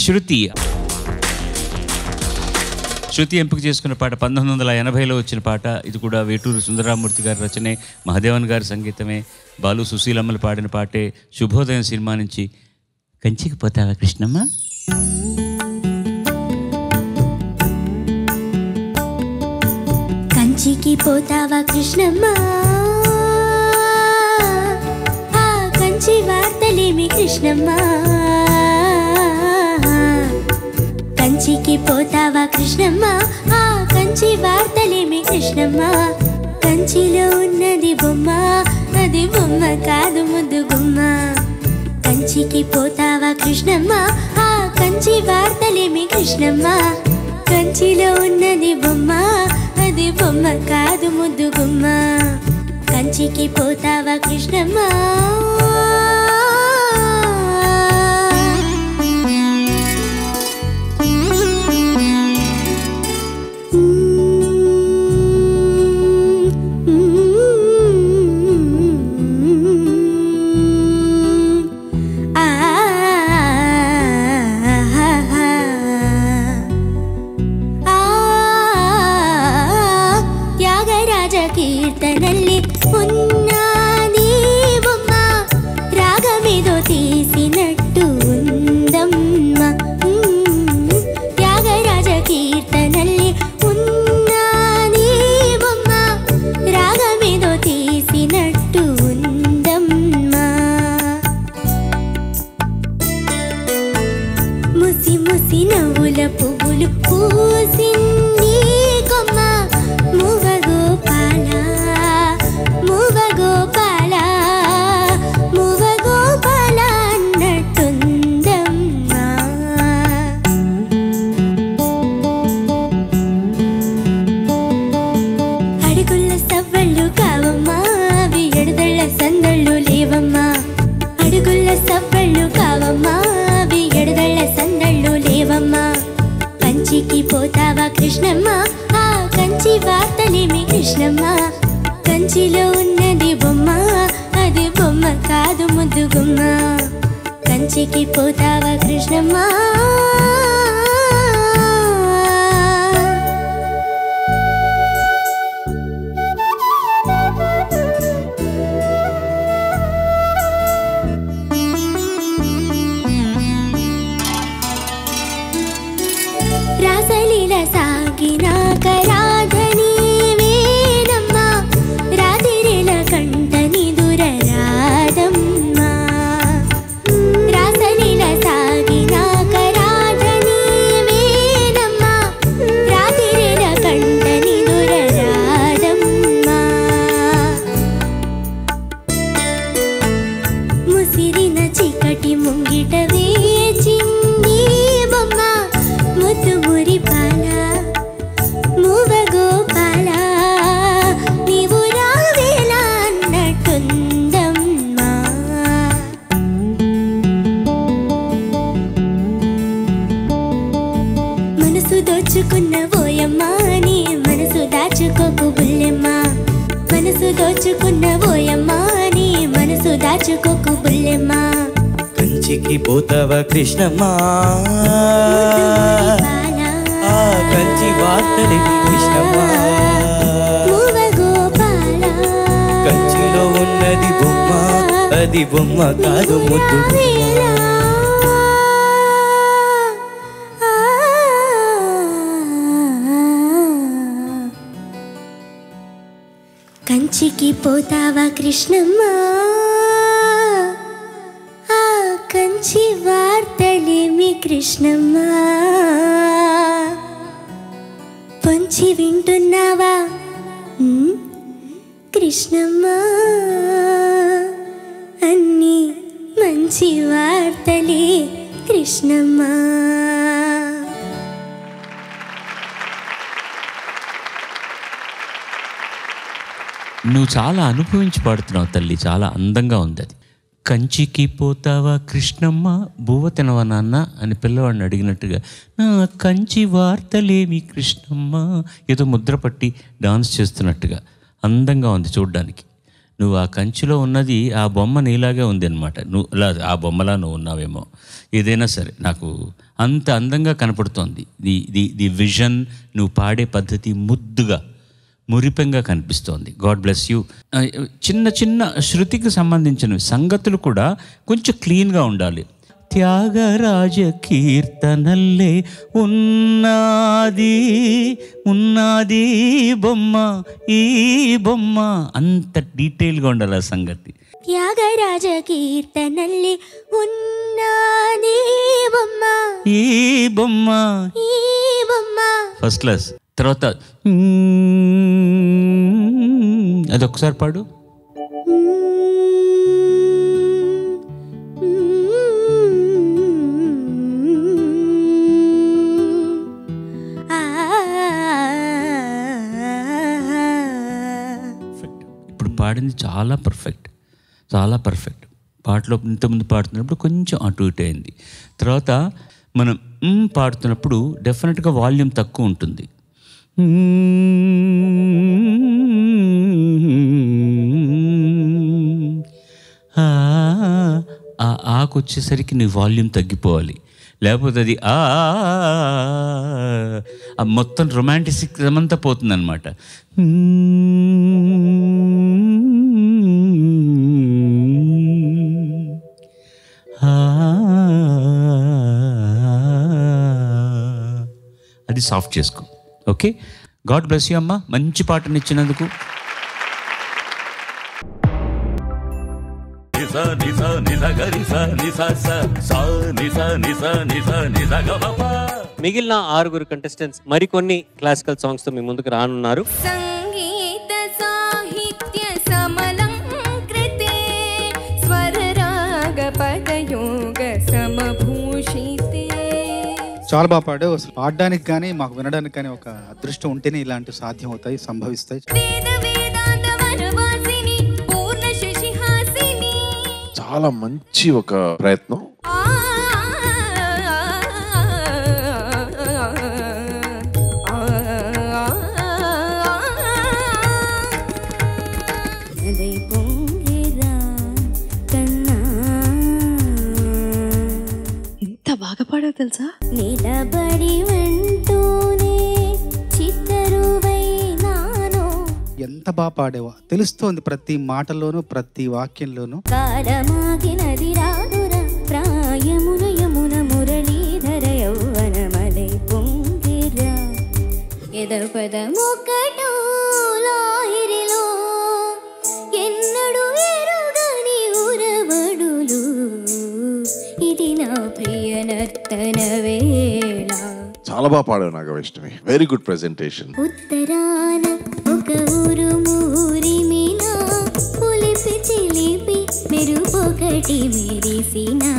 శృతి ఎంపిక చేసుకున్న పాట 1980లో వచ్చిన పాట. ఇది కూడా వేటూరు సుందరరామూర్తి గారి రచనే, మహాదేవన్ గారి సంగీతమే, బాలు సుశీలమ్మలు పాడిన పాటే. శుభోదయం సినిమా నుంచి కంచికి పోతావా కృష్ణమ్మ. కంచికి పోతావా కృష్ణమ్మ, ఆ కంచి వార్తలేమి కృష్ణమ్మ. కంచికి పోతావా కృష్ణమ్మ, ఆ కంచి వార్తలేమి కృష్ణమ్మ. కంచిలో ఉన్నది బొమ్మ, అది బొమ్మ కాదు ముద్దు గుమ్మ. కంచికి పోతావా కృష్ణమ్మ, ఆ కంచి వార్తలేమి కృష్ణమ్మ. కంచిలో ఉన్నది బొమ్మ, అది బొమ్మ కాదు ముద్దు గుమ్మ. కంచికి పోతావా కృష్ణమ్మ. కీర్తనల్లి ఉన్నది బొమ్మ, రాగమేదో తీసినట్టు ఉందమ్మ. త్యాగరాజ కీర్తనల్లి ఉన్నది బొమ్మ, రాగమేదో తీసినట్టు ఉందమ్మ. ముసి ముసి నవ్వుల పువ్వులు పూసింది కొమ్మ. మూవ గోపాల మూవ గోపాల మూవ గోపాల అన్నట్టుందమ్మా. అడుగుల సవ్వళ్ళు కావమ్మా, అవి ఎడుదళ్ళ సందళ్ళు లేవమ్మా. అడుగుల సవ్వళ్ళు కావమ్మా, అవి ఎడుదళ్ళ సందళ్ళు లేవమ్మా. కంచికి పోతావా కృష్ణమ్మ, ఆ కంచి వార్తలేమి కృష్ణమ్మ. కంచిలో ఉన్నది బొమ్మ, అది బొమ్మ కాదు ముద్దు గుమ్మ. కంచికి పోతావా కృష్ణమ్మ. రాసలీల సాగినాక రాధని వేదమ్మ, రాతిరేల కంటని దురరాదమ్మ. రాసలీల సాగినాక రాధని వేదమ్మ, రాతిరేల కంటని దురరాదమ్మ. ముసిరిన చీకటి ముంగిట వేచింది బొమ్మ, ముద్దు మురిపాల మూవ గోపాల నీవు రావేలా అన్నట్టుందమ్మా. మనసు దోచుకున్న ఓయమ్మ, నీ మనసు దాచుకోకు బుల్లెమ్మ. మనసు దోచుకున్న ఓయమ్మ, నీ మనసు దాచుకోకు బుల్లెమ్మ. కంచికి పోతావా కృష్ణమ్మ, ఆ కంచి వార్తలేమి కృష్ణమ్మ. కంచిలో ఉన్నది బొమ్మ, అది బొమ్మ కాదు ముద్దు గుమ్మ. కంచికి పోతావా కృష్ణమ్మ, ఆ కంచి వార్తలేమి కృష్ణమ్మ. పొంచి వింటున్నావా కృష్ణమ్మ, అన్ని మంచి వార్తలే కృష్ణమ్మ. నువ్వు చాలా అనుభవించి పాడుతున్నావు తల్లి, చాలా అందంగా ఉంది అది. కంచికి పోతావా కృష్ణమ్మ, బువ్వ తినవా నాన్న అని పిల్లవాడిని అడిగినట్టుగా నా కంచి వార్తలేమి కృష్ణమ్మ, ఏదో ముద్ర పట్టి డాన్స్ చేస్తున్నట్టుగా అందంగా ఉంది చూడ్డానికి. నువ్వు ఆ కంచిలో ఉన్నది ఆ బొమ్మ నీలాగే ఉంది అనమాట. నువ్వు ఆ బొమ్మలా నువ్వు ఉన్నావేమో. ఏదైనా సరే నాకు అంత అందంగా కనపడుతోంది. ది విజన్, నువ్వు పాడే పద్ధతి ముద్దుగా మురిపెంగా కనిపిస్తోంది. God bless you. చిన్న చిన్న శృతికి సంబంధించిన సంగతులు కూడా కొంచెం క్లీన్గా ఉండాలి. త్యాగరాజ కీర్తనల్లే ఉన్నది బొమ్మ, ఈ బొమ్మ, అంత డీటెయిల్గా ఉండాలి ఆ సంగతి. త్యాగరాజ కీర్తనల్లే ఉన్నది బొమ్మ, ఈ బొమ్మ, ఈ బొమ్మ. First class. తర్వాత అదొకసారి పాడు. ఇప్పుడు పాడింది చాలా పర్ఫెక్ట్, చాలా పర్ఫెక్ట్. పాటలో ఇంతకుముందు పాడుతున్నప్పుడు కొంచెం అటు ఇటు అయింది. తర్వాత మనం పాడుతున్నప్పుడు డెఫినెట్గా వాల్యూమ్ తక్కువ ఉంటుంది. ఆకు వచ్చేసరికి నీ వాల్యూమ్ తగ్గిపోవాలి, లేకపోతే అది మొత్తం రొమాంటిసిజం అంతా పోతుంది అనమాట. అది సాఫ్ట్ చేసుకో. ఓకే, గాడ్ బ్లెస్ యూ అమ్మ, మంచి పాటనిచ్చినందుకు. మిగిలిన 6 కంటెస్టెంట్స్ మరికొన్ని క్లాసికల్ సాంగ్స్ తో మీ ముందుకు రానున్నారు. సంగీత సాహిత్య సమలంకృతే స్వర రాగ పదయోగ సమభూషితే. చాలా బాగా పాడావు. అసలు పాడడానికి కానీ మాకు వినడానికి కానీ ఒక అదృష్టం ఉంటేనే ఇలాంటివి సాధ్యం అవుతాయి, సంభవిస్తాయి. చాలా మంచి ఒక ప్రయత్నం. ఎంత బాగా పాడావు తెలుసా? నిలబడి వింటూనే చిత్తరువైనాను. ఎంత బాగా పాడేవా తెలుస్తోంది ప్రతి మాటలోనూ, ప్రతి వాక్యంలోనూ. కాలమాగినది రాదురా ప్రాయమున యమున మురళీధర యౌవనమలై పొంగిరా. ఎదపదమొకటో లాహిరిలో ఎన్నడు ఎరుగని ఉరవడులు. ఇది నా ప్రియ నర్తన వేళ. చాలా బాగా పాడావు నాగవైష్ణవి. Very good presentation. ఉత్తరాన ఒక ఊరుమూరిమినా పులిపి చిలిపి మెరుపొకటి మెరిసినా.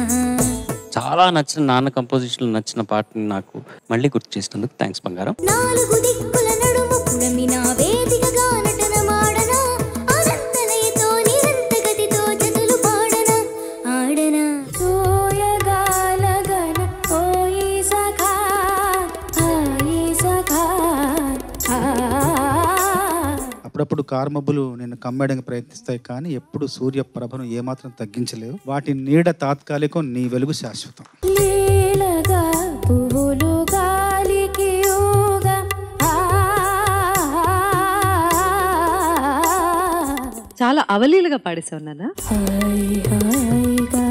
చాలా నచ్చిన నాన్న కంపోజిషన్ నచ్చిన పాటని నాకు మళ్ళీ గుర్తు చేసినందుకు థ్యాంక్స్ బంగారం. 4 దిక్కుల నడుము పుడమిన వేదికగా నటన మాడన అనంతలయతో నిరంత గతితో జతులు పాడన ఆడన సోయగాలగన ఓయి సఖా హాయి సఖా. అప్పుడప్పుడు కార్మబ్బులు నిన్ను కమ్మేయడానికి ప్రయత్నిస్తాయి, కానీ ఎప్పుడు సూర్య ప్రభను ఏమాత్రం తగ్గించలేవు. వాటి నీడ తాత్కాలికం, నీ వెలుగు శాశ్వతం. లీలగా పువ్వులు గాలికి ఊగా. చాలా అవలీలుగా పాడేసావు నాన్న. హాయ్ హాయిగా